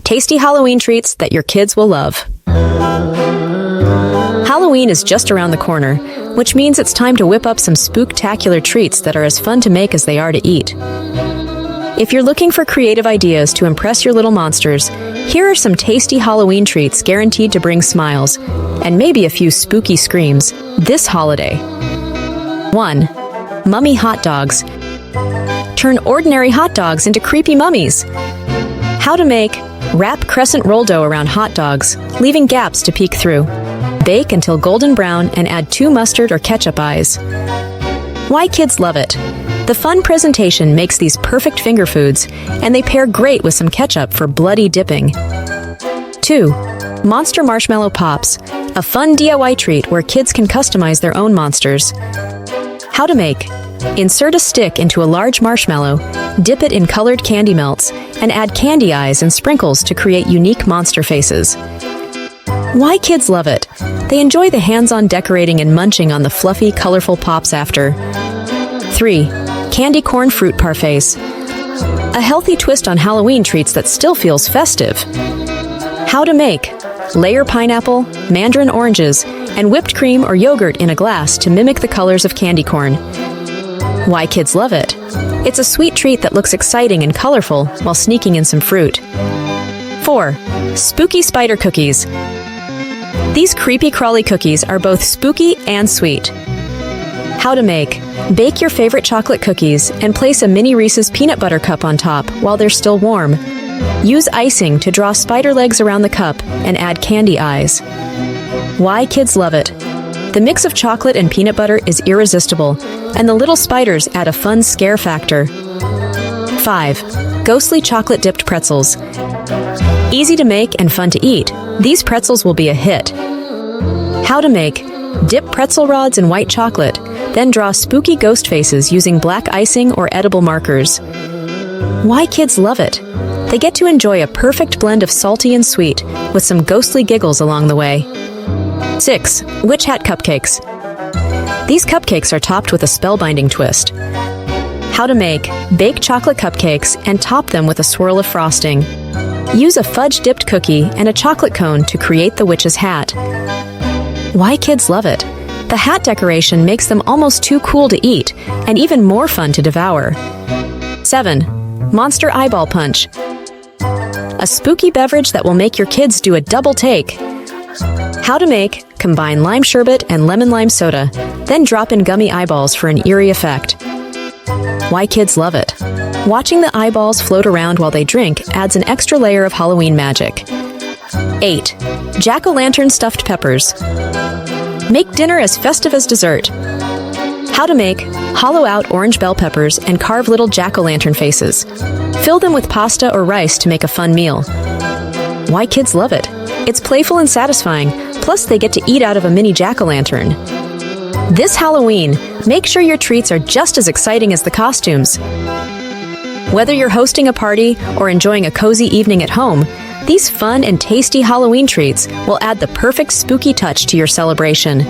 tasty Halloween treats that your kids will love. Halloween is just around the corner, which means it's time to whip up some spooktacular treats that are as fun to make as they are to eat. If you're looking for creative ideas to impress your little monsters, here are some tasty Halloween treats guaranteed to bring smiles, and maybe a few spooky screams, this holiday. 1. Mummy hot dogs. Turn ordinary hot dogs into creepy mummies. How to make: wrap crescent roll dough around hot dogs, leaving gaps to peek through. Bake until golden brown and add 2 mustard or ketchup eyes. Why kids love it. The fun presentation makes these perfect finger foods, and they pair great with some ketchup for bloody dipping. 2. Monster Marshmallow Pops, a fun DIY treat where kids can customize their own monsters. How to make: insert a stick into a large marshmallow, dip it in colored candy melts, and add candy eyes and sprinkles to create unique monster faces. Why kids love it. They enjoy the hands-on decorating and munching on the fluffy, colorful pops after. 3. Candy corn fruit parfaits. A healthy twist on Halloween treats that still feels festive. How to make: layer pineapple, mandarin oranges, and whipped cream or yogurt in a glass to mimic the colors of candy corn. Why kids love it. It's a sweet treat that looks exciting and colorful while sneaking in some fruit. 4. Spooky spider cookies. These creepy crawly cookies are both spooky and sweet. How to make: bake your favorite chocolate cookies and place a mini Reese's peanut butter cup on top while they're still warm. Use icing to draw spider legs around the cup and add candy eyes. Why kids love it. The mix of chocolate and peanut butter is irresistible, and the little spiders add a fun scare factor. 5. Ghostly chocolate dipped pretzels. Easy to make and fun to eat, these pretzels will be a hit. How to make: dip pretzel rods in white chocolate, then draw spooky ghost faces using black icing or edible markers. Why kids love it. They get to enjoy a perfect blend of salty and sweet, with some ghostly giggles along the way. 6. Witch Hat Cupcakes. These cupcakes are topped with a spellbinding twist. How to make: bake chocolate cupcakes and top them with a swirl of frosting. Use a fudge-dipped cookie and a chocolate cone to create the witch's hat. Why kids love it. The hat decoration makes them almost too cool to eat, and even more fun to devour. 7. Monster Eyeball Punch. A spooky beverage that will make your kids do a double take. How to make: combine lime sherbet and lemon lime soda, then drop in gummy eyeballs for an eerie effect. Why kids love it. Watching the eyeballs float around while they drink adds an extra layer of Halloween magic. 8. Jack-o'-lantern stuffed peppers. Make dinner as festive as dessert. How to make: hollow out orange bell peppers and carve little jack-o'-lantern faces. Fill them with pasta or rice to make a fun meal. Why kids love it. It's playful and satisfying, plus they get to eat out of a mini jack-o'-lantern. This Halloween, make sure your treats are just as exciting as the costumes. Whether you're hosting a party or enjoying a cozy evening at home, these fun and tasty Halloween treats will add the perfect spooky touch to your celebration.